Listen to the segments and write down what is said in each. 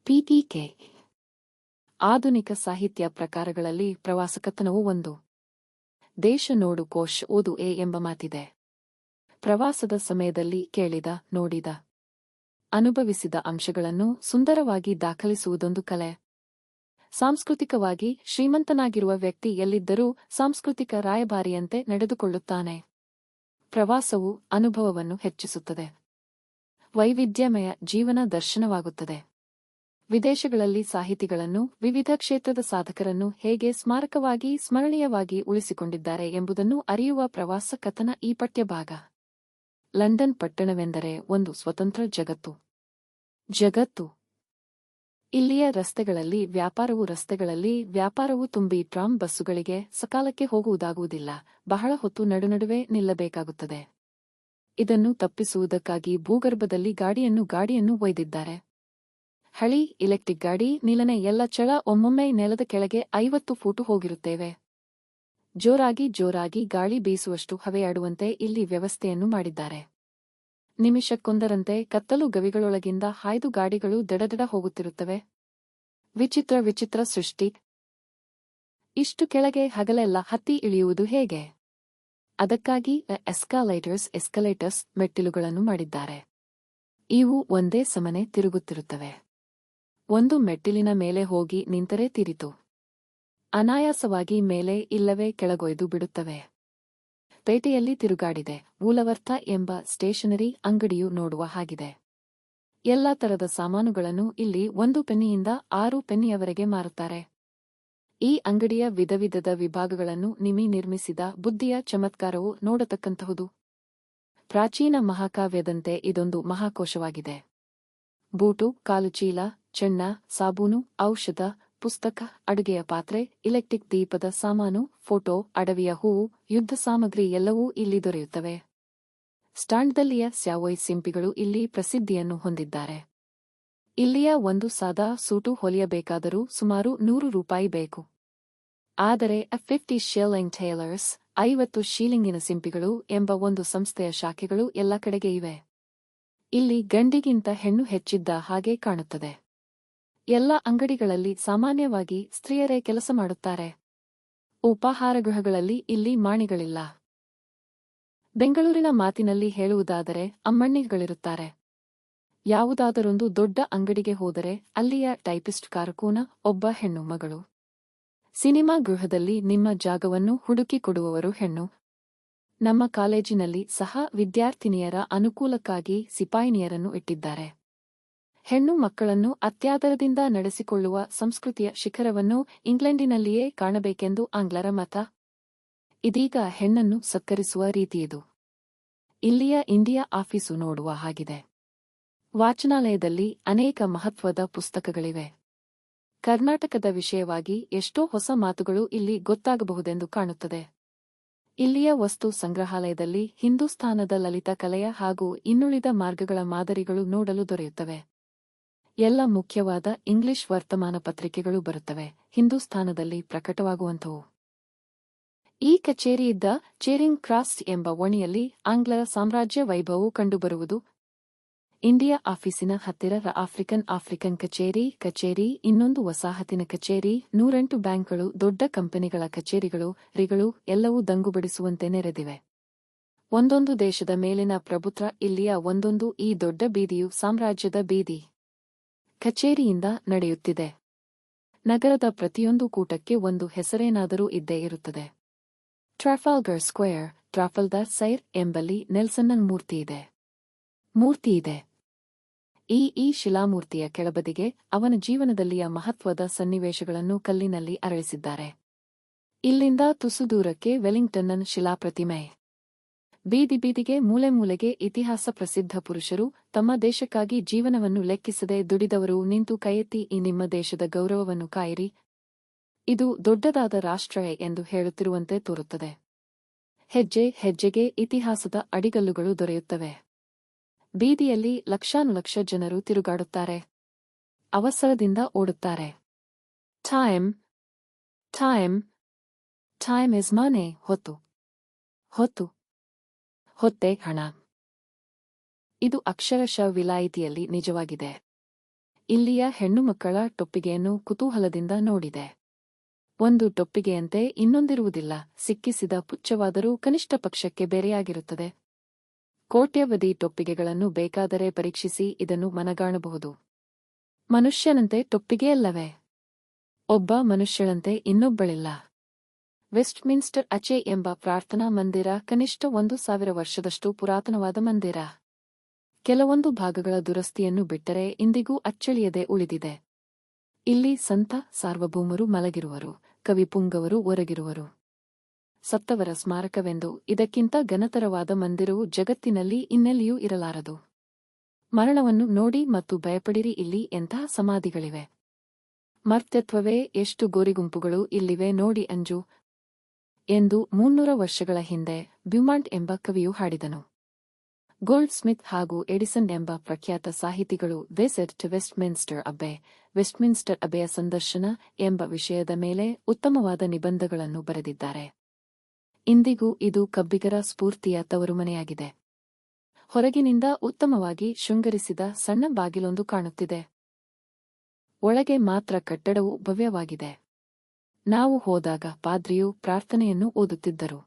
PTK ಆಧುನಿಕ ಸಾಹಿತ್ಯ ಪ್ರಕಾರಗಳಲ್ಲಿ ಪ್ರವಾಸಕಥನವು ಒಂದು. ದೇಶ ನೋಡು ಕೋಶ್ ಓದು ಎಂಬ ಮಾತಿದೆ. ಪ್ರವಾಸದ ಸಮಯದಲ್ಲಿ ಕೇಳಿದ, ನೋಡಿದ, ಅನುಭವಿಸಿದ ಅಂಶಗಳನ್ನು ಸುಂದರವಾಗಿ ದಾಖಲಿಸುವುದೊಂದು ಕಲೆ. ಸಾಂಸ್ಕೃತಿಕವಾಗಿ ಶ್ರೀಮಂತನಾಗಿರುವ ವ್ಯಕ್ತಿ ಎಲ್ಲಿದ್ದರೂ ಸಾಂಸ್ಕೃತಿಕ ರಾಯಭಾರಿಯಂತೆ ನಡೆದುಕೊಳ್ಳುತ್ತಾನೆ. ಪ್ರವಾಸವು ಅನುಭವವನ್ನು ಹೆಚ್ಚಿಸುತ್ತದೆ. ವೈವಿಧ್ಯಮಯ ಜೀವನ ದರ್ಶನವಾಗುತ್ತದೆ. ವಿದೇಶಗಳಲ್ಲಿ ಸಾಹಿತಿಗಳನ್ನು, ವಿವಿಧ ಕ್ಷೇತ್ರದ ಸಾಧಕರನ್ನು ಹೇಗೆ ಸ್ಮಾರಕವಾಗಿ ಸ್ಮರಣೀಯವಾಗಿ ಉಳಿಸಿಕೊಂಡಿದ್ದಾರೆ ಎಂಬುದನ್ನು ಅರಿಯುವ ಪ್ರವಾಸ ಕಥನ ಈ ಪಠ್ಯಭಾಗ. ಲಂಡನ್ ಪಟ್ಟಣವೆಂದರೆ ಒಂದು ಸ್ವತಂತ್ರ ಜಗತ್ತು. ಇಲ್ಲಿಯ ರಸ್ತೆಗಳಲ್ಲಿ ವ್ಯಾಪಾರವು ತುಂಬಿ ಟ್ರಾಮ್ ಬಸ್ಸುಗಳಿಗೆ ಸಕಾಲಕ್ಕೆ ಹೋಗುವುದಾಗುವುದಿಲ್ಲ. ಬಹಳ ಹೊತ್ತು ನಡುನಡುವೆ ನಿಲ್ಲಬೇಕಾಗುತ್ತದೆ. ಇದನ್ನು ತಪ್ಪಿಸುವುದಕ್ಕಾಗಿ ಭೂಗರ್ಭದಲ್ಲಿ ಗಾಡಿಯನ್ನು ಒಯ್ದಿದ್ದಾರೆ. ಹಳಿ ಇಲೆಕ್ಟ್ರಿಕ್ ಗಾಡಿ ನಿಲನೆ ಎಲ್ಲ ಚಳ ಒಮ್ಮೊಮ್ಮೆ ನೆಲದ ಕೆಳಗೆ 50 ಫೂಟು ಹೋಗಿರುತ್ತೇವೆ. ಜೋರಾಗಿ ಗಾಳಿ ಬೀಸುವಷ್ಟು ಹವೆಯಾಡುವಂತೆ ಇಲ್ಲಿ ವ್ಯವಸ್ಥೆಯನ್ನು ಮಾಡಿದ್ದಾರೆ. ನಿಮಿಷಕ್ಕೊಂದರಂತೆ ಕತ್ತಲು ಗವಿಗಳೊಳಗಿಂದ ಹಾಯ್ದು ಗಾಡಿಗಳು ದಡದಡ ಹೋಗುತ್ತಿರುತ್ತವೆ. ವಿಚಿತ್ರ ಸೃಷ್ಟಿ. ಇಷ್ಟು ಕೆಳಗೆ ಹಗಲೆಲ್ಲ ಹತ್ತಿ ಇಳಿಯುವುದು ಹೇಗೆ? ಅದಕ್ಕಾಗಿ ಎಸ್ಕಲೇಟರ್ಸ್ ಮೆಟ್ಟಿಲುಗಳನ್ನು ಮಾಡಿದ್ದಾರೆ. ಇವು ಒಂದೇ ಸಮನೆ ತಿರುಗುತ್ತಿರುತ್ತವೆ. ಒಂದು ಮೆಟ್ಟಿಲಿನ ಮೇಲೆ ಹೋಗಿ ನಿಂತರೆ ತೀರಿತು. ಅನಾಯಾಸವಾಗಿ ಮೇಲೆ ಇಲ್ಲವೇ ಕೆಳಗೊಯ್ದು ಬಿಡುತ್ತವೆ. ಪೇಟೆಯಲ್ಲಿ ತಿರುಗಾಡಿದೆ. ವೂಲವರ್ಥ ಎಂಬ ಸ್ಟೇಷನರಿ ಅಂಗಡಿಯು ನೋಡುವ ಹಾಗಿದೆ. ಎಲ್ಲ ತರದ ಸಾಮಾನುಗಳನ್ನು ಇಲ್ಲಿ 1 ಪೆನ್ನಿಯಿಂದ 6 ಪೆನ್ನಿಯವರೆಗೆ ಮಾರುತ್ತಾರೆ. ಈ ಅಂಗಡಿಯ ವಿಧವಿಧದ ವಿಭಾಗಗಳನ್ನು ನಿರ್ಮಿಸಿದ ಬುದ್ಧಿಯ ಚಮತ್ಕಾರವು ನೋಡತಕ್ಕಂತಹುದು. ಪ್ರಾಚೀನ ಮಹಾಕಾವ್ಯದಂತೆ ಇದೊಂದು ಮಹಾಕೋಶವಾಗಿದೆ. ಬೂಟು, ಕಾಲುಚೀಲ, ಚೆನ್ನ, ಸಾಬೂನು, ಔಷಧ, ಪುಸ್ತಕ, ಅಡುಗೆಯ ಪಾತ್ರೆ, ಇಲೆಕ್ಟ್ರಿಕ್ ದೀಪದ ಸಾಮಾನು, ಫೋಟೋ, ಅಡವಿಯ ಹೂವು, ಯುದ್ಧ ಸಾಮಗ್ರಿ ಎಲ್ಲವೂ ಇಲ್ಲಿ ದೊರೆಯುತ್ತವೆ. ಸ್ಟಾಂಡ್ದಲ್ಲಿಯ ಸ್ಯಾವೊಯ್ ಸಿಂಪಿಗಳು ಇಲ್ಲಿ ಪ್ರಸಿದ್ಧಿಯನ್ನು ಹೊಂದಿದ್ದಾರೆ. ಇಲ್ಲಿಯ ಒಂದು ಸಾದಾ ಸೂಟು ಹೊಲಿಯಬೇಕಾದರೂ ಸುಮಾರು 100 ರೂಪಾಯಿ ಬೇಕು. ಆದರೆ 50 ಶಿಲ್ಲಿಂಗ್ ಟೇಲರ್ಸ್, 50 ಶೀಲಿಂಗಿನ ಸಿಂಪಿಗಳು ಎಂಬ ಒಂದು ಸಂಸ್ಥೆಯ ಶಾಖೆಗಳು ಎಲ್ಲ ಕಡೆಗೆ ಇವೆ. ಇಲ್ಲಿ ಗಂಡಿಗಿಂತ ಹೆಣ್ಣು ಹೆಚ್ಚಿದ್ದ ಹಾಗೆ ಕಾಣುತ್ತದೆ. ಎಲ್ಲ ಅಂಗಡಿಗಳಲ್ಲಿ ಸಾಮಾನ್ಯವಾಗಿ ಸ್ತ್ರೀಯರೇ ಕೆಲಸ ಮಾಡುತ್ತಾರೆ. ಉಪಾಹಾರಗೃಹಗಳಲ್ಲಿ ಇಲ್ಲಿ ಮಾಣಿಗಳಿಲ್ಲ. ಬೆಂಗಳೂರಿನ ಮಾತಿನಲ್ಲಿ ಹೇಳುವುದಾದರೆ ಅಮ್ಮಣ್ಣಿಗಳಿರುತ್ತಾರೆ. ಯಾವುದಾದರೊಂದು ದೊಡ್ಡ ಅಂಗಡಿಗೆ ಹೋದರೆ ಅಲ್ಲಿಯ ಟೈಪಿಸ್ಟ್ ಕಾರಕೂನ ಒಬ್ಬ ಹೆಣ್ಣು ಮಗಳು. ಸಿನಿಮಾ ಗೃಹದಲ್ಲಿ ನಿಮ್ಮ ಜಾಗವನ್ನು ಹುಡುಕಿ ಕೊಡುವವರು ಹೆಣ್ಣು. ನಮ್ಮ ಕಾಲೇಜಿನಲ್ಲಿ ಸಹ ವಿದ್ಯಾರ್ಥಿನಿಯರ ಅನುಕೂಲಕ್ಕಾಗಿ ಸಿಪಾಯಿನಿಯರನ್ನು ಇಟ್ಟಿದ್ದಾರೆ. ಹೆಣ್ಣು ಮಕ್ಕಳನ್ನು ಅತ್ಯಾದರದಿಂದ ನಡೆಸಿಕೊಳ್ಳುವ ಸಂಸ್ಕೃತಿಯ ಶಿಖರವನ್ನು ಇಂಗ್ಲೆಂಡಿನಲ್ಲಿಯೇ ಕಾಣಬೇಕೆಂದು ಆಂಗ್ಲರ ಮತ. ಇದೀಗ ಹೆಣ್ಣನ್ನು ಸತ್ಕರಿಸುವ ರೀತಿಯಿದು. ಇಲ್ಲಿಯ ಇಂಡಿಯಾ ಆಫೀಸು ನೋಡುವ ಹಾಗಿದೆ. ವಾಚನಾಲಯದಲ್ಲಿ ಅನೇಕ ಮಹತ್ವದ ಪುಸ್ತಕಗಳಿವೆ. ಕರ್ನಾಟಕದ ವಿಷಯವಾಗಿ ಎಷ್ಟೋ ಹೊಸ ಮಾತುಗಳು ಇಲ್ಲಿ ಗೊತ್ತಾಗಬಹುದೆಂದು ಕಾಣುತ್ತದೆ. ಇಲ್ಲಿಯ ವಸ್ತು ಸಂಗ್ರಹಾಲಯದಲ್ಲಿ ಹಿಂದೂಸ್ಥಾನದ ಲಲಿತ ಕಲೆಯ ಹಾಗೂ ಇನ್ನುಳಿದ ಮಾರ್ಗಗಳ ಮಾದರಿಗಳು ನೋಡಲು ದೊರೆಯುತ್ತವೆ. ಎಲ್ಲ ಮುಖ್ಯವಾದ ಇಂಗ್ಲಿಷ್ ವರ್ತಮಾನ ಪತ್ರಿಕೆಗಳು ಬರುತ್ತವೆ, ಹಿಂದೂಸ್ಥಾನದಲ್ಲಿ ಪ್ರಕಟವಾಗುವಂಥವು. ಈ ಕಚೇರಿಯಿದ್ದ ಚೇರಿಂಗ್ ಕ್ರಾಸ್ ಎಂಬ ಓಣಿಯಲ್ಲಿ ಆಂಗ್ಲರ ಸಾಮ್ರಾಜ್ಯ ವೈಭವವು ಕಂಡುಬರುವುದು. ಇಂಡಿಯಾ ಆಫೀಸಿನ ಹತ್ತಿರ ಆಫ್ರಿಕನ್ ಕಚೇರಿ, ಇನ್ನೊಂದು ವಸಾಹತಿನ ಕಚೇರಿ, 108 ಬ್ಯಾಂಕ್ಗಳು, ದೊಡ್ಡ ಕಂಪನಿಗಳ ಕಚೇರಿಗಳು, ರಿಗಳು ಎಲ್ಲವೂ ದಂಗುಬಡಿಸುವಂತೆ ನೆರೆದಿವೆ. ಒಂದೊಂದು ದೇಶದ ಮೇಲಿನ ಪ್ರಭುತ್ವ ಇಲ್ಲಿಯ ಒಂದೊಂದು ಈ ದೊಡ್ಡ ಬೀದಿಯು ಸಾಮ್ರಾಜ್ಯದ ಬೀದಿ. ಕಚೇರಿಯಿಂದ ನಡೆಯುತ್ತಿದೆ. ನಗರದ ಪ್ರತಿಯೊಂದು ಕೂಟಕ್ಕೆ ಒಂದು ಹೆಸರೇನಾದರೂ ಇದ್ದೇ ಇರುತ್ತದೆ. ಟ್ರಾಫಾಲ್ಗರ್ ಸ್ಕ್ವೇರ್, ಟ್ರಾಫಲ್ಗರ್ ಸೈರ್ ಎಂಬಲ್ಲಿ ನೆಲ್ಸನ್ನ ಮೂರ್ತಿಯಿದೆ. ಈ ಶಿಲಾಮೂರ್ತಿಯ ಕೆಳಬದಿಗೆ ಅವನ ಜೀವನದಲ್ಲಿಯ ಮಹತ್ವದ ಸನ್ನಿವೇಶಗಳನ್ನು ಕಲ್ಲಿನಲ್ಲಿ ಅರಳಿಸಿದ್ದಾರೆ. ಇಲ್ಲಿಂದ ತುಸು ದೂರಕ್ಕೆ ವೆಲ್ಲಿಂಗ್ಟನ್ನ ಶಿಲಾಪ್ರತಿಮೆ. ಬೀದಿಗೆ ಮೂಲೆಗೆ ಇತಿಹಾಸ ಪ್ರಸಿದ್ಧ ಪುರುಷರು, ತಮ್ಮ ದೇಶಕ್ಕಾಗಿ ಜೀವನವನ್ನು ಲೆಕ್ಕಿಸದೆ ದುಡಿದವರು ನಿಂತು ಕೈಯೆತ್ತಿ ಈ ನಿಮ್ಮ ದೇಶದ ಗೌರವವನ್ನು ಕಾಯಿರಿ, ಇದು ದೊಡ್ಡದಾದ ರಾಷ್ಟ್ರ ಎಂದು ಹೇಳುತ್ತಿರುವಂತೆ ತೋರುತ್ತದೆ. ಹೆಜ್ಜೆಗೆ ಇತಿಹಾಸದ ಅಡಿಗಲ್ಲುಗಳು ದೊರೆಯುತ್ತವೆ. ಬೀದಿಯಲ್ಲಿ ಲಕ್ಷಾನುಲಕ್ಷ ಜನರು ತಿರುಗಾಡುತ್ತಾರೆ. ಅವಸರದಿಂದ ಓಡುತ್ತಾರೆ. ಟೈಮ್ ಇಸ್ ಮನಿ. ಹೊತ್ತೆ ಹಣ. ಇದು ಅಕ್ಷರಶಃ ವಿಲಾಯಿತಿಯಲ್ಲಿ ನಿಜವಾಗಿದೆ. ಇಲ್ಲಿಯ ಹೆಣ್ಣುಮಕ್ಕಳ ಟೊಪ್ಪಿಗೆಯನ್ನು ಕುತೂಹಲದಿಂದ ನೋಡಿದೆ. ಒಂದು ಟೊಪ್ಪಿಗೆಯಂತೆ ಇನ್ನೊಂದಿರುವುದಿಲ್ಲ, ಸಿಕ್ಕಿಸಿದ ಪುಚ್ಚವಾದರೂ ಕನಿಷ್ಠ ಪಕ್ಷಕ್ಕೆ ಬೇರೆಯಾಗಿರುತ್ತದೆ. ಕೋಟ್ಯವಧಿ ಟೊಪ್ಪಿಗೆಗಳನ್ನು ಬೇಕಾದರೆ ಪರೀಕ್ಷಿಸಿ ಇದನ್ನು ಮನಗಾಣಬಹುದು. ಮನುಷ್ಯನಂತೆ ಟೊಪ್ಪಿಗೆಯಲ್ಲವೇ? ಒಬ್ಬ ಮನುಷ್ಯಳಂತೆ ಇನ್ನೊಬ್ಬಳಿಲ್ಲ. ವೆಸ್ಟ್ಮಿನ್ಸ್ಟರ್ ಅಚೆ ಎಂಬ ಪ್ರಾರ್ಥನಾ ಮಂದಿರ ಕನಿಷ್ಠ 1000 ವರ್ಷದಷ್ಟು ಪುರಾತನವಾದ ಮಂದಿರ. ಕೆಲವೊಂದು ಭಾಗಗಳ ದುರಸ್ತಿಯನ್ನು ಬಿಟ್ಟರೆ ಇಂದಿಗೂ ಅಚ್ಚಳಿಯದೆ ಉಳಿದಿದೆ. ಇಲ್ಲಿ ಸಂತ ಸಾರ್ವಭೌಮರು ಮಲಗಿರುವರು, ಕವಿಪುಂಗವರು ಹೊರಗಿರುವರು. ಸತ್ತವರ ಸ್ಮಾರಕವೆಂದು ಇದಕ್ಕಿಂತ ಘನತರವಾದ ಮಂದಿರವು ಜಗತ್ತಿನಲ್ಲಿ ಇನ್ನೆಲ್ಲಿಯೂ ಇರಲಾರದು. ಮರಣವನ್ನು ನೋಡಿ ಮತ್ತು ಭಯಪಡಿರಿ, ಇಲ್ಲಿ ಎಂತಹ ಸಮಾಧಿಗಳಿವೆ. ಮರ್ತ್ಯತ್ವವೇ, ಎಷ್ಟು ಗೋರಿಗುಂಪುಗಳು ಇಲ್ಲಿವೆ ನೋಡಿ ಅಂಜು ಎಂದು 300 ವರ್ಷಗಳ ಹಿಂದೆ ಬ್ಯೂಮಾಂಟ್ ಎಂಬ ಕವಿಯು ಹಾಡಿದನು. ಗೋಲ್ಡ್ ಸ್ಮಿತ್ ಹಾಗೂ ಎಡಿಸನ್ ಎಂಬ ಪ್ರಖ್ಯಾತ ಸಾಹಿತಿಗಳು visit to Westminster Abbey, Westminster ಅಬ್ಬೆಯ ಸಂದರ್ಶನ ಎಂಬ ವಿಷಯದ ಮೇಲೆ ಉತ್ತಮವಾದ ನಿಬಂಧಗಳನ್ನು ಬರೆದಿದ್ದಾರೆ. ಇಂದಿಗೂ ಇದು ಕಬ್ಬಿಗರ ಸ್ಫೂರ್ತಿಯ ತವರುಮನೆಯಾಗಿದೆ. ಹೊರಗಿನಿಂದ ಉತ್ತಮವಾಗಿ ಶೃಂಗರಿಸಿದ ಸಣ್ಣ ಬಾಗಿಲೊಂದು ಕಾಣುತ್ತಿದೆ. ಒಳಗೆ ಮಾತ್ರ ಕಟ್ಟಡವು ಭವ್ಯವಾಗಿದೆ. ನಾವು ಹೋದಾಗ ಪಾದ್ರಿಯು ಪ್ರಾರ್ಥನೆಯನ್ನು ಓದುತ್ತಿದ್ದರು.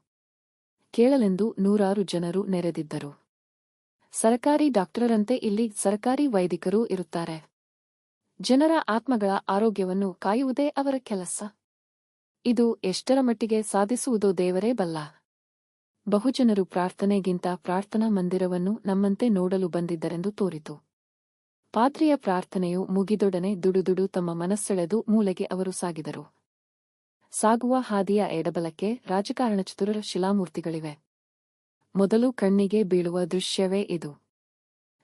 ಕೇಳಲೆಂದು 100 ಜನರು ನೆರೆದಿದ್ದರು. ಸರಕಾರಿ ಡಾಕ್ಟರರಂತೆ ಇಲ್ಲಿ ಸರಕಾರಿ ವೈದಿಕರೂ ಇರುತ್ತಾರೆ. ಜನರ ಆತ್ಮಗಳ ಆರೋಗ್ಯವನ್ನು ಕಾಯುವುದೇ ಅವರ ಕೆಲಸ. ಇದು ಎಷ್ಟರ ಮಟ್ಟಿಗೆ ಸಾಧಿಸುವುದೋ ದೇವರೇ ಬಲ್ಲ. ಬಹುಜನರು ಪ್ರಾರ್ಥನೆಗಿಂತ ಪ್ರಾರ್ಥನಾ ಮಂದಿರವನ್ನು ನಮ್ಮಂತೆ ನೋಡಲು ಬಂದಿದ್ದರೆಂದು ತೋರಿತು. ಪಾದ್ರಿಯ ಪ್ರಾರ್ಥನೆಯು ಮುಗಿದೊಡನೆ ದುಡುದುಡು ತಮ್ಮ ಮನಸ್ಸೆಳೆದು ಮೂಲೆಗೆ ಅವರು ಸಾಗಿದರು. ಸಾಗುವ ಹಾದಿಯ ಎಡಬಲಕ್ಕೆ ರಾಜಕಾರಣಚತುರರ ಶಿಲಾಮೂರ್ತಿಗಳಿವೆ. ಮೊದಲು ಕಣ್ಣಿಗೆ ಬೀಳುವ ದೃಶ್ಯವೇ ಇದು.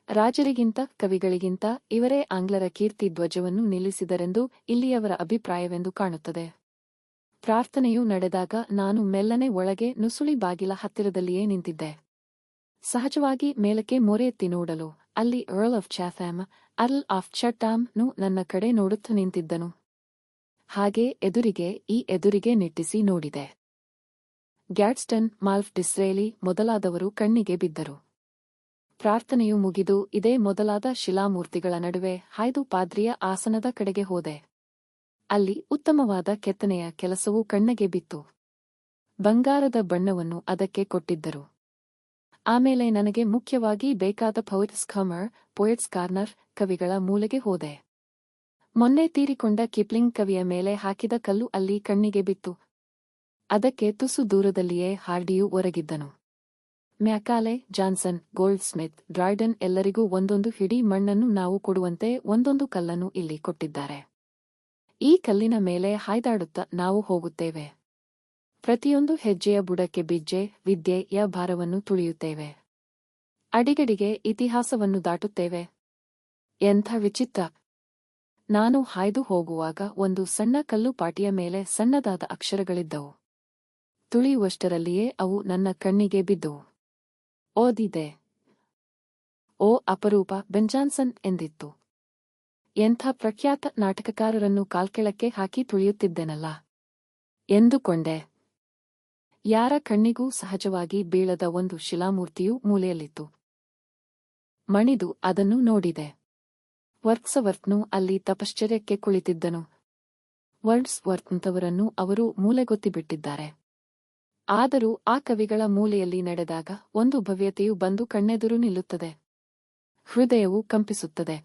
ರಾಜರಿಗಿಂತ ಕವಿಗಳಿಗಿಂತ ಇವರೇ ಆಂಗ್ಲರ ಕೀರ್ತಿ ಧ್ವಜವನ್ನು ನಿಲ್ಲಿಸಿದರೆಂದು ಇಲ್ಲಿಯವರ ಅಭಿಪ್ರಾಯವೆಂದು ಕಾಣುತ್ತದೆ. ಪ್ರಾರ್ಥನೆಯು ನಡೆದಾಗ ನಾನು ಮೆಲ್ಲನೆ ಒಳಗೆ ನುಸುಳಿ ಬಾಗಿಲ ಹತ್ತಿರದಲ್ಲಿಯೇ ನಿಂತಿದ್ದೆ. ಸಹಜವಾಗಿ ಮೇಲಕ್ಕೆ ಮೊರೆ ಎತ್ತಿ ನೋಡಲು ಅಲ್ಲಿ ಅರ್ಲ್ ಆಫ್ ಚಾಥಾಮ್, ಅರ್ಲ್ ಆಫ್ ಚಟಾಮ್ನು ನನ್ನ ಕಡೆ ನೋಡುತ್ತ ನಿಂತಿದ್ದನು. ಹಾಗೆ ಎದುರಿಗೆ ನಿಟ್ಟಿಸಿ ನೋಡಿದೆ. ಗ್ಯಾಡ್ಸ್ಟನ್, ಮಾಲ್ಫ್ ಡಿಸ್ರೇಲಿ ಮೊದಲಾದವರು ಕಣ್ಣಿಗೆ ಬಿದ್ದರು. ಪ್ರಾರ್ಥನೆಯು ಮುಗಿದು ಇದೇ ಮೊದಲಾದ ಶಿಲಾಮೂರ್ತಿಗಳ ನಡುವೆ ಹಾಯ್ದು ಪಾದ್ರಿಯ ಆಸನದ ಕಡೆಗೆ ಹೋದೆ. ಅಲ್ಲಿ ಉತ್ತಮವಾದ ಕೆತ್ತನೆಯ ಕೆಲಸವೂ ಕಣ್ಣಿಗೆ ಬಿತ್ತು. ಬಂಗಾರದ ಬಣ್ಣವನ್ನು ಅದಕ್ಕೆ ಕೊಟ್ಟಿದ್ದರು. ಆಮೇಲೆ ನನಗೆ ಮುಖ್ಯವಾಗಿ ಬೇಕಾದ ಪೋಯಟ್ಸ್ ಕಾರ್ನರ್, ಕವಿಗಳ ಮೂಲೆಗೆ ಹೋದೆ. ಮೊನ್ನೆ ತೀರಿಕೊಂಡ ಕಿಪ್ಲಿಂಗ್ ಕವಿಯ ಮೇಲೆ ಹಾಕಿದ ಕಲ್ಲು ಅಲ್ಲಿ ಕಣ್ಣಿಗೆ ಬಿತ್ತು. ಅದಕ್ಕೆ ತುಸು ದೂರದಲ್ಲಿಯೇ ಹಾರ್ಡಿಯೂ ಹೊರಗಿದ್ದನು. ಮ್ಯಾಕಾಲೆ, ಜಾನ್ಸನ್, ಗೋಲ್ಡ್ ಸ್ಮಿತ್, ಡ್ರೈಡನ್ ಎಲ್ಲರಿಗೂ ಒಂದೊಂದು ಹಿಡಿ ಮಣ್ಣನ್ನು ನಾವು ಕೊಡುವಂತೆ ಒಂದೊಂದು ಕಲ್ಲನ್ನು ಇಲ್ಲಿ ಕೊಟ್ಟಿದ್ದಾರೆ. ಈ ಕಲ್ಲಿನ ಮೇಲೆ ಹಾಯ್ದಾಡುತ್ತಾ ನಾವು ಹೋಗುತ್ತೇವೆ. ಪ್ರತಿಯೊಂದು ಹೆಜ್ಜೆಯ ಬುಡಕ್ಕೆ ವಿದ್ಯೆಯ ಭಾರವನ್ನು ತುಳಿಯುತ್ತೇವೆ. ಅಡಿಗಡಿಗೆ ಇತಿಹಾಸವನ್ನು ದಾಟುತ್ತೇವೆ. ಎಂಥ ವಿಚಿತ್ರ! ನಾನು ಹಾಯ್ದು ಹೋಗುವಾಗ ಒಂದು ಸಣ್ಣ ಕಲ್ಲು ಪಾಟಿಯ ಮೇಲೆ ಸಣ್ಣದಾದ ಅಕ್ಷರಗಳಿದ್ದವು. ತುಳಿಯುವಷ್ಟರಲ್ಲಿಯೇ ಅವು ನನ್ನ ಕಣ್ಣಿಗೆ ಬಿದ್ದವು. ಓದಿದೆ. ಓ ಅಪರೂಪ, ಬೆನ್ ಜಾನ್ಸನ್ ಎಂದಿತ್ತು. ಎಂಥ ಪ್ರಖ್ಯಾತ ನಾಟಕಕಾರರನ್ನು ಕಾಲ್ಕೆಳಕ್ಕೆ ಹಾಕಿ ತುಳಿಯುತ್ತಿದ್ದೆನಲ್ಲ ಎಂದುಕೊಂಡೆ. ಯಾರ ಕಣ್ಣಿಗೂ ಸಹಜವಾಗಿ ಬೀಳದ ಒಂದು ಶಿಲಾಮೂರ್ತಿಯು ಮೂಲೆಯಲ್ಲಿತ್ತು. ಮಣಿದು ಅದನ್ನು ನೋಡಿದೆ. ವರ್ಡ್ಸ್ವರ್ತನು ಅಲ್ಲಿ ತಪಶ್ಚರ್ಯಕ್ಕೆ ಕುಳಿತಿದ್ದನು. ವರ್ಡ್ಸ್ವರ್ತಂತವರನ್ನು ಅವರು ಮೂಲೆಗೊತ್ತಿಬಿಟ್ಟಿದ್ದಾರೆ. ಆದರೂ ಆ ಕವಿಗಳ ಮೂಲೆಯಲ್ಲಿ ನಡೆದಾಗ ಒಂದು ಭವ್ಯತೆಯು ಬಂದು ಕಣ್ಣೆದುರು ನಿಲ್ಲುತ್ತದೆ. ಹೃದಯವು ಕಂಪಿಸುತ್ತದೆ.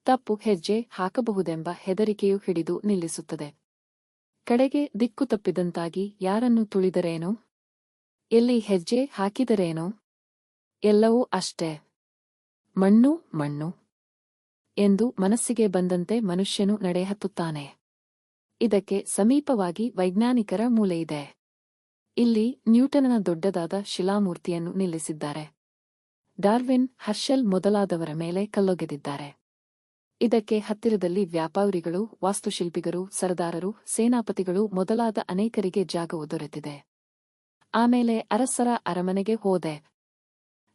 ತಪ್ಪು ಹೆಜ್ಜೆ ಹಾಕಬಹುದೆಂಬ ಹೆದರಿಕೆಯು ಹಿಡಿದು ನಿಲ್ಲಿಸುತ್ತದೆ. ಕಡೆಗೆ ದಿಕ್ಕು ತಪ್ಪಿದಂತಾಗಿ ಯಾರನ್ನು ತುಳಿದರೇನೋ, ಎಲ್ಲಿ ಹೆಜ್ಜೆ ಹಾಕಿದರೇನೋ, ಎಲ್ಲವೂ ಅಷ್ಟೇ, ಮಣ್ಣು ಮಣ್ಣು ಎಂದು ಮನಸ್ಸಿಗೆ ಬಂದಂತೆ ಮನುಷ್ಯನು ನಡೆಹತ್ತುತ್ತಾನೆ. ಇದಕ್ಕೆ ಸಮೀಪವಾಗಿ ವೈಜ್ಞಾನಿಕರ ಮೂಲೆಯಿದೆ. ಇಲ್ಲಿ ನ್ಯೂಟನನ ದೊಡ್ಡದಾದ ಶಿಲಾಮೂರ್ತಿಯನ್ನು ನಿಲ್ಲಿಸಿದ್ದಾರೆ. ಡಾರ್ವಿನ್, ಹರ್ಷೆಲ್ ಮೊದಲಾದವರ ಮೇಲೆ ಕಲ್ಲೊಗೆದಿದ್ದಾರೆ. ಇದಕ್ಕೆ ಹತ್ತಿರದಲ್ಲಿ ವ್ಯಾಪಾರಿಗಳು, ವಾಸ್ತುಶಿಲ್ಪಿಗರು, ಸರದಾರರು, ಸೇನಾಪತಿಗಳು ಮೊದಲಾದ ಅನೇಕರಿಗೆ ಜಾಗವು ದೊರೆತಿದೆ. ಆಮೇಲೆ ಅರಸರ ಅರಮನೆಗೆ ಹೋದೆ.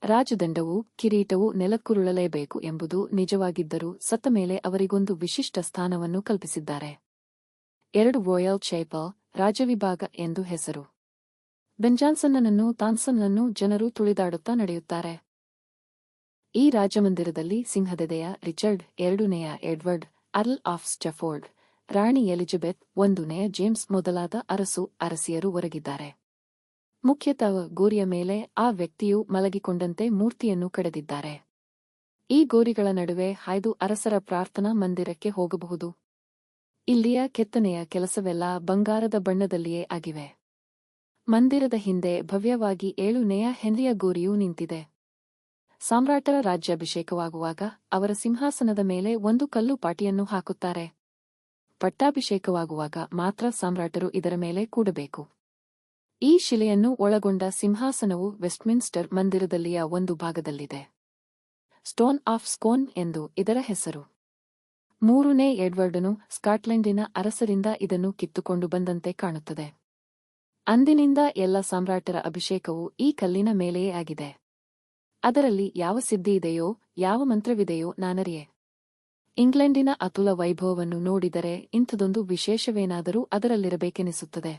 ರಾಜದಂಡವೂ ಕಿರೀಟವೂ ನೆಲಕ್ಕುರುಳಲೇಬೇಕು ಎಂಬುದು ನಿಜವಾಗಿದ್ದರೂ ಸತ್ತ ಮೇಲೆ ಅವರಿಗೊಂದು ವಿಶಿಷ್ಟ ಸ್ಥಾನವನ್ನು ಕಲ್ಪಿಸಿದ್ದಾರೆ. 2 ರಾಯಲ್ ಚೇಪಲ್, ರಾಜವಿಭಾಗ ಎಂದು ಹೆಸರು. ಬೆನ್ ಜಾನ್ಸನ್ನನನ್ನು ತಾನ್ಸನ್ನನ್ನು ಜನರು ತುಳಿದಾಡುತ್ತಾ ನಡೆಯುತ್ತಾರೆ. ಈ ರಾಜಮಂದಿರದಲ್ಲಿ ಸಿಂಹದೆದೆಯ ರಿಚರ್ಡ್, ಎರಡನೆಯ ಎಡ್ವರ್ಡ್, ಅರ್ಲ್ ಆಫ್ ಸ್ಟಫೋರ್ಡ್, ರಾಣಿ ಎಲಿಜಬೆತ್, ಒಂದನೆಯ ಜೇಮ್ಸ್ ಮೊದಲಾದ ಅರಸು ಅರಸಿಯರು ಹೊರಗಿದ್ದಾರೆ. ಮುಖ್ಯತಃ ಗೋರಿಯ ಮೇಲೆ ಆ ವ್ಯಕ್ತಿಯು ಮಲಗಿಕೊಂಡಂತೆ ಮೂರ್ತಿಯನ್ನು ಕಡೆದಿದ್ದಾರೆ. ಈ ಗೋರಿಗಳ ನಡುವೆ ಹಾಯ್ದು ಅರಸರ ಪ್ರಾರ್ಥನಾ ಮಂದಿರಕ್ಕೆ ಹೋಗಬಹುದು. ಇಲ್ಲಿಯ ಕೆತ್ತನೆಯ ಕೆಲಸವೆಲ್ಲ ಬಂಗಾರದ ಬಣ್ಣದಲ್ಲಿಯೇ ಆಗಿವೆ. ಮಂದಿರದ ಹಿಂದೆ ಭವ್ಯವಾಗಿ 7ನೇಯ ಹೆನ್ರಿಯ ಗೋರಿಯೂ ನಿಂತಿದೆ. ಸಾಮ್ರಾಟರ ರಾಜ್ಯಾಭಿಷೇಕವಾಗುವಾಗ ಅವರ ಸಿಂಹಾಸನದ ಮೇಲೆ ಒಂದು ಕಲ್ಲು ಪಾಟಿಯನ್ನು ಹಾಕುತ್ತಾರೆ. ಪಟ್ಟಾಭಿಷೇಕವಾಗುವಾಗ ಮಾತ್ರ ಸಾಮ್ರಾಟರು ಇದರ ಮೇಲೆ ಕೂಡಬೇಕು. ಈ ಶಿಲೆಯನ್ನು ಒಳಗೊಂಡ ಸಿಂಹಾಸನವು ವೆಸ್ಟ್ಮಿನ್ಸ್ಟರ್ ಮಂದಿರದಲ್ಲಿಯ ಒಂದು ಭಾಗದಲ್ಲಿದೆ. ಸ್ಟೋನ್ ಆಫ್ ಸ್ಕೋನ್ ಎಂದು ಇದರ ಹೆಸರು. 3ನೇ ಎಡ್ವರ್ಡನು ಸ್ಕಾಟ್ಲೆಂಡಿನ ಅರಸರಿಂದ ಇದನ್ನು ಕಿತ್ತುಕೊಂಡು ಬಂದಂತೆ ಕಾಣುತ್ತದೆ. ಅಂದಿನಿಂದ ಎಲ್ಲ ಸಾಮ್ರಾಟರ ಅಭಿಷೇಕವು ಈ ಕಲ್ಲಿನ ಮೇಲೆಯೇ ಆಗಿದೆ. ಅದರಲ್ಲಿ ಯಾವ ಸಿದ್ಧಿಯಿದೆಯೋ, ಯಾವ ಮಂತ್ರವಿದೆಯೋ ನಾನರಿಯೆ. ಇಂಗ್ಲೆಂಡಿನ ಅತುಲ ವೈಭವವನ್ನು ನೋಡಿದರೆ ಇಂಥದೊಂದು ವಿಶೇಷವೇನಾದರೂ ಅದರಲ್ಲಿರಬೇಕೆನಿಸುತ್ತದೆ.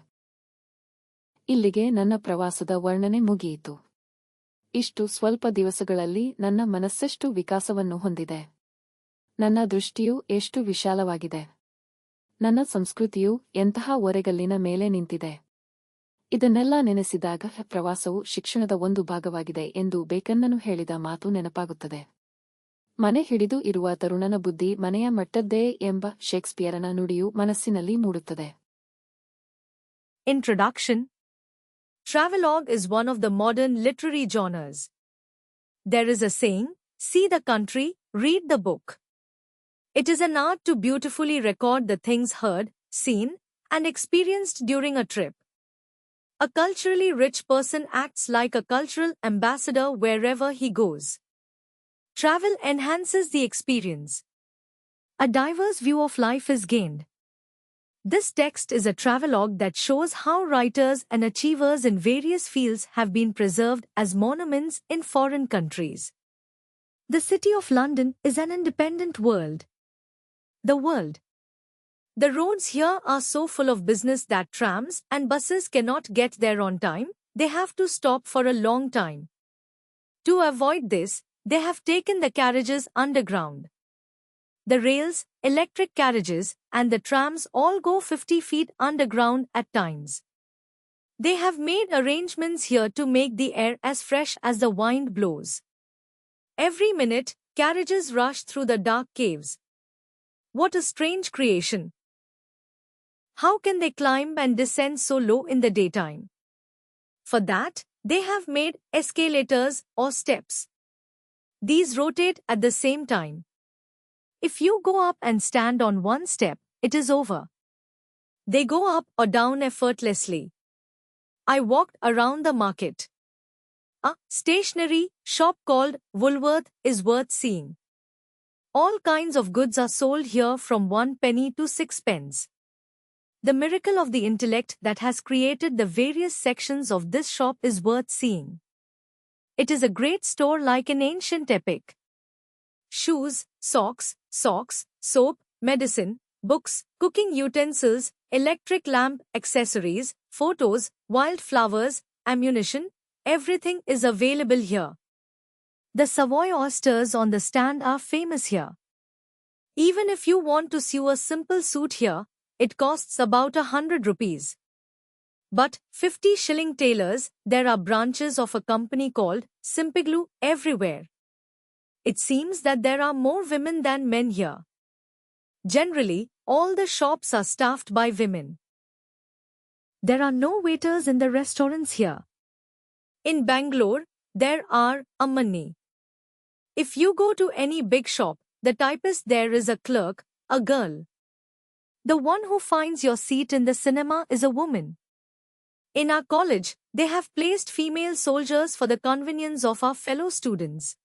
ಇಲ್ಲಿಗೆ ನನ್ನ ಪ್ರವಾಸದ ವರ್ಣನೆ ಮುಗಿಯಿತು. ಇಷ್ಟು ಸ್ವಲ್ಪ ದಿವಸಗಳಲ್ಲಿ ನನ್ನ ಮನಸ್ಸೆಷ್ಟು ವಿಕಾಸವನ್ನು ಹೊಂದಿದೆ. ನನ್ನ ದೃಷ್ಟಿಯು ಎಷ್ಟು ವಿಶಾಲವಾಗಿದೆ. ನನ್ನ ಸಂಸ್ಕೃತಿಯು ಎಂತಹ ಒರೆಗಲ್ಲಿನ ಮೇಲೆ ನಿಂತಿದೆ. ಇದನ್ನೆಲ್ಲ ನೆನೆಸಿದಾಗ ಪ್ರವಾಸವು ಶಿಕ್ಷಣದ ಒಂದು ಭಾಗವಾಗಿದೆ ಎಂದು ಬೇಕನ್ನನು ಹೇಳಿದ ಮಾತು ನೆನಪಾಗುತ್ತದೆ. ಮನೆ ಹಿಡಿದು ಇರುವ ತರುಣನ ಬುದ್ಧಿ ಮನೆಯ ಮಟ್ಟದ್ದೇ ಎಂಬ ಶೇಕ್ಸ್ಪಿಯರನ ನುಡಿಯು ಮನಸ್ಸಿನಲ್ಲಿ ಮೂಡುತ್ತದೆ. Introduction. Travelogue is one of the modern literary genres. There is a saying, see the country, read the book. It is an art to beautifully record the things heard, seen, and experienced during a trip. A culturally rich person acts like a cultural ambassador wherever he goes. Travel enhances the experience. A diverse view of life is gained. This text is a travelogue that shows how writers and achievers in various fields have been preserved as monuments in foreign countries. The City of London is an independent world. The world. The roads here are so full of business that trams and buses cannot get there on time, they have to stop for a long time. To avoid this, they have taken the carriages underground. The rails, electric carriages, and the trams all go 50 feet underground at times. They have made arrangements here to make the air as fresh as the wind blows. Every minute, carriages rush through the dark caves. What a strange creation! How can they climb and descend so low in the daytime? For that, they have made escalators or steps. These rotate at the same time. If you go up and stand on one step, it is over. They go up or down effortlessly. I walked around the market. A stationery shop called Woolworth is worth seeing. All kinds of goods are sold here from 1 penny to 6 pence. The miracle of the intellect that has created the various sections of this shop is worth seeing. It is a great store like an ancient epic. Shoes, socks, soap, medicine, books, cooking utensils, electric lamp accessories, photos, wildflowers, ammunition, everything is available here. The Savoy oysters on the stand are famous here. Even if you want to sew a simple suit here, it costs about 100 rupees. But 50 shilling tailors, there are branches of a company called Simpiglu everywhere. It seems that there are more women than men here. Generally, all the shops are staffed by women. There are no waiters in the restaurants here. In Bangalore, there are a many. If you go to any big shop, the typist there is a clerk, a girl. The one who finds your seat in the cinema is a woman. In our college, they have placed female soldiers for the convenience of our fellow students.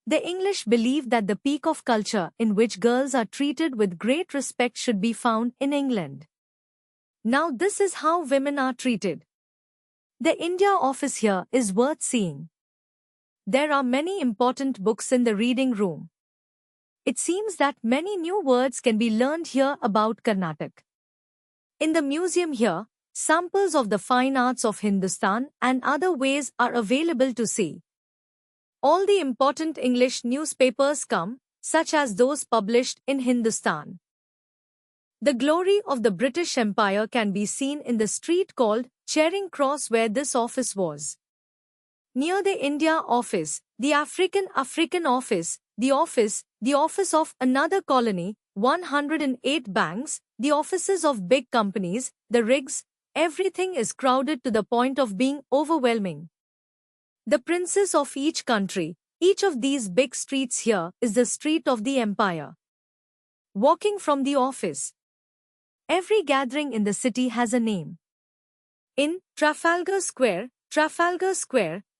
The English believe that the peak of culture in which girls are treated with great respect should be found in England. Now this is how women are treated. The India office here is worth seeing. There are many important books in the reading room. It seems that many new words can be learned here about Karnataka. In the museum here, samples of the fine arts of Hindustan and other ways are available to see. all the important English newspapers come, such as those published in Hindustan. The glory of the British Empire can be seen in the street called Charing Cross where this office was. Near the India office, the African office, the office of another colony, 108 banks, the offices of big companies, the rigs, everything is crowded to the point of being overwhelming. The princes of each country, each of these big streets here is the street of the empire. Walking from the office. Every gathering in the city has a name. In Trafalgar Square,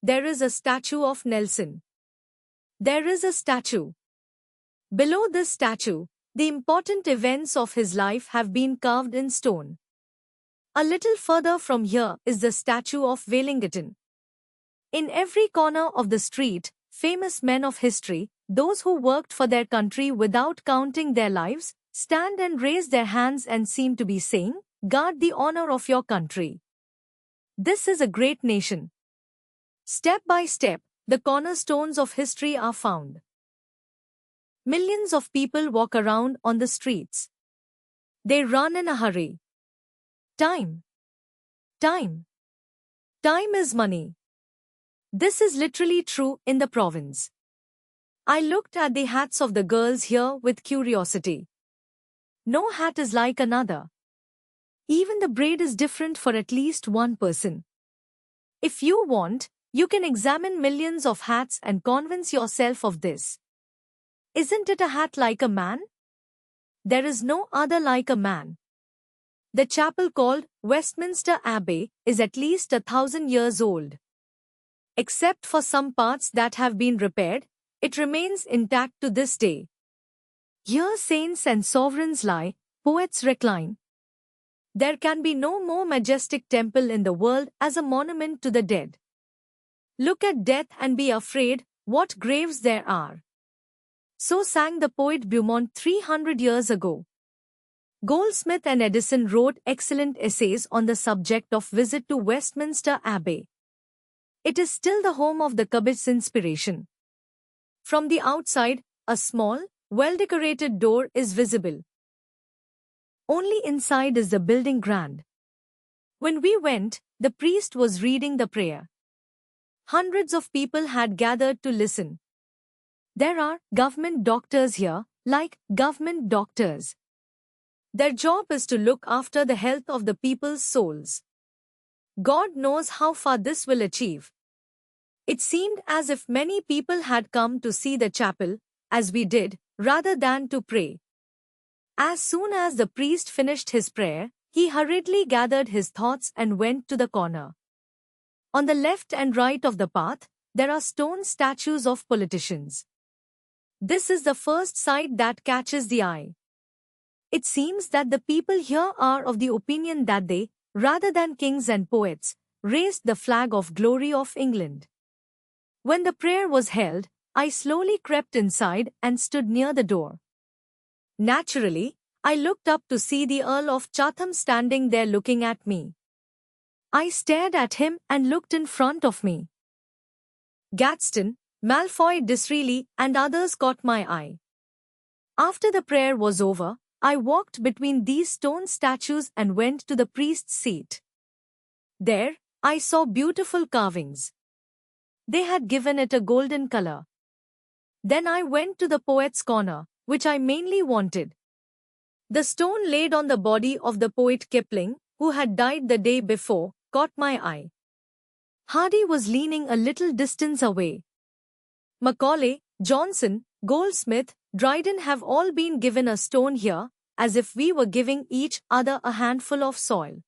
there is a statue of Nelson. There is a statue. Below this statue, the important events of his life have been carved in stone. A little further from here is the statue of Wellington. In every corner of the street, famous men of history, those who worked for their country without counting their lives, stand and raise their hands and seem to be saying, "Guard the honor of your country." This is a great nation. Step by step, the cornerstones of history are found. Millions of people walk around on the streets. They run in a hurry. Time. Time. Time is money. This is literally true in the province. I looked at the hats of the girls here with curiosity. No hat is like another. Even the braid is different for at least one person. If you want, you can examine millions of hats and convince yourself of this. Isn't it a hat like a man? There is no other like a man. The chapel called Westminster Abbey is at least 1,000 years old. Except for some parts that have been repaired, it remains intact to this day. Here saints and sovereigns lie, poets recline. There can be no more majestic temple in the world as a monument to the dead. Look at death and be afraid, what graves there are. So sang the poet Beaumont 300 years ago. Goldsmith and Edison wrote excellent essays on the subject of visit to Westminster Abbey. It is still the home of the Kabir's inspiration. From the outside, a small, well-decorated door is visible. Only inside is the building grand. When we went, the priest was reading the prayer. Hundreds of people had gathered to listen. There are government doctors here, like government doctors. Their job is to look after the health of the people's souls. God knows how far this will achieve. It seemed as if many people had come to see the chapel, as we did, rather than to pray. As soon as the priest finished his prayer, he hurriedly gathered his thoughts and went to the corner. On the left and right of the path, there are stone statues of politicians. This is the first sight that catches the eye. It seems that the people here are of the opinion that they, rather than kings and poets, raised the flag of glory of England. When the prayer was held, I slowly crept inside and stood near the door. Naturally, I looked up to see the Earl of Chatham standing there looking at me. I stared at him and looked in front of me. Gadsden, Malfoy Disraeli and others caught my eye. After the prayer was over, I walked between these stone statues and went to the priest's seat. There, I saw beautiful carvings. They had given it a golden color. Then I went to the poet's corner, which I mainly wanted. The stone laid on the body of the poet Kipling, who had died the day before, caught my eye. Hardy was leaning a little distance away. Macaulay, Johnson, Goldsmith, Dryden have all been given a stone here, as if we were giving each other a handful of soil.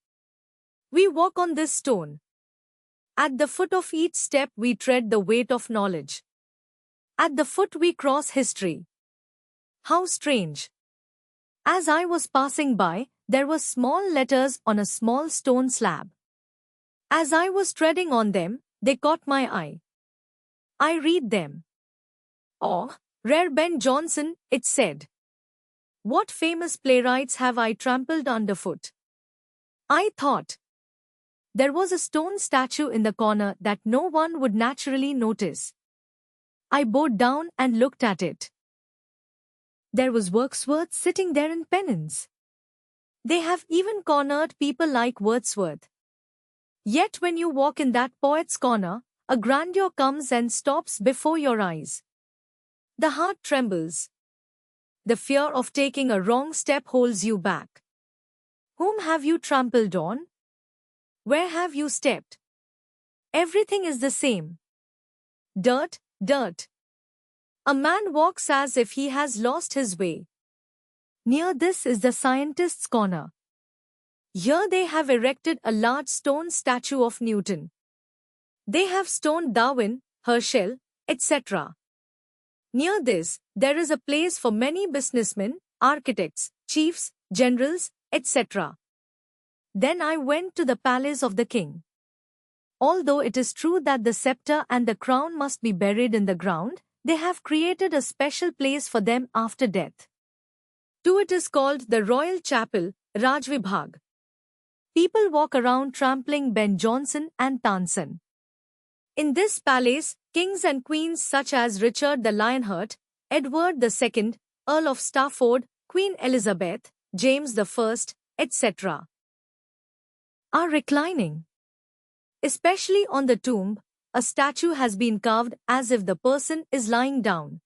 We walk on this stone. At the foot of each step we tread the weight of knowledge. At the foot we cross history. How strange! As I was passing by, there were small letters on a small stone slab. As I was treading on them, they caught my eye. I read them. "Oh, rare Ben Jonson," it said. What famous playwrights have I trampled underfoot? I thought. There was a stone statue in the corner that no one would naturally notice. I bowed down and looked at it. There was Wordsworth sitting there in penance. They have even cornered people like Wordsworth. Yet when you walk in that poet's corner, a grandeur comes and stops before your eyes. The heart trembles. The fear of taking a wrong step holds you back. Whom have you trampled on? Where have you stepped? Everything is the same. Dirt, dirt. A man walks as if he has lost his way. Near this is the scientist's corner. Here they have erected a large stone statue of Newton. They have stoned Darwin, Herschel, etc. Near this, there is a place for many businessmen, architects, chiefs, generals, etc. Then I went to the palace of the king. Although it is true that the scepter and the crown must be buried in the ground, they have created a special place for them after death. Too, it is called the Royal Chapel, Rajvibhag. People walk around trampling Ben Jonson and Tansen. In this palace, kings and queens such as Richard the Lionheart, Edward II, Earl of Stafford, Queen Elizabeth, James I, etc. are reclining. Especially on the tomb, a statue has been carved as if the person is lying down.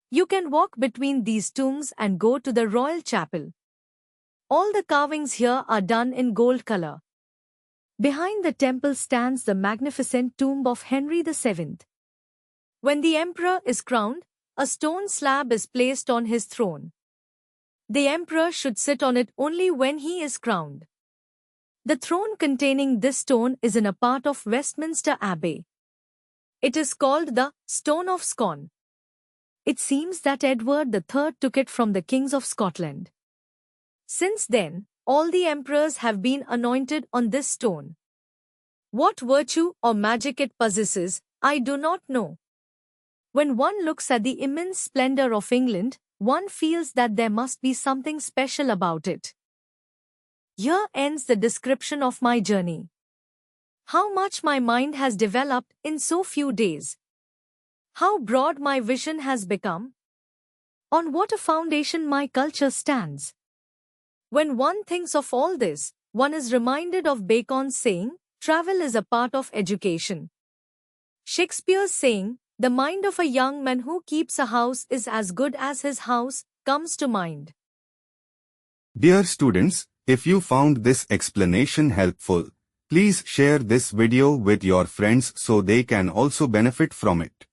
You can walk between these tombs and go to the royal chapel. All the carvings here are done in gold color. Behind the temple stands the magnificent tomb of Henry VII. When the emperor is crowned, a stone slab is placed on his throne. The emperor should sit on it only when he is crowned. The throne containing this stone is in a part of Westminster Abbey. It is called the Stone of Scone. It seems that Edward III took it from the kings of Scotland. Since then, all the emperors have been anointed on this stone. What virtue or magic it possesses, I do not know. When one looks at the immense splendor of England, one feels that there must be something special about it. Here ends the description of my journey. How much my mind has developed in so few days. How broad my vision has become. On what a foundation my culture stands. When one thinks of all this, one is reminded of Bacon's saying, travel is a part of education. Shakespeare's saying, the mind of a young man who keeps a house is as good as his house, comes to mind. Dear students, if you found this explanation helpful, please share this video with your friends so they can also benefit from it.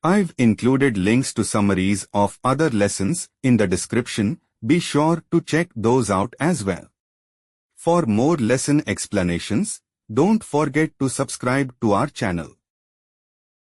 I've included links to summaries of other lessons in the description. Be sure to check those out as well. For more lesson explanations, don't forget to subscribe to our channel.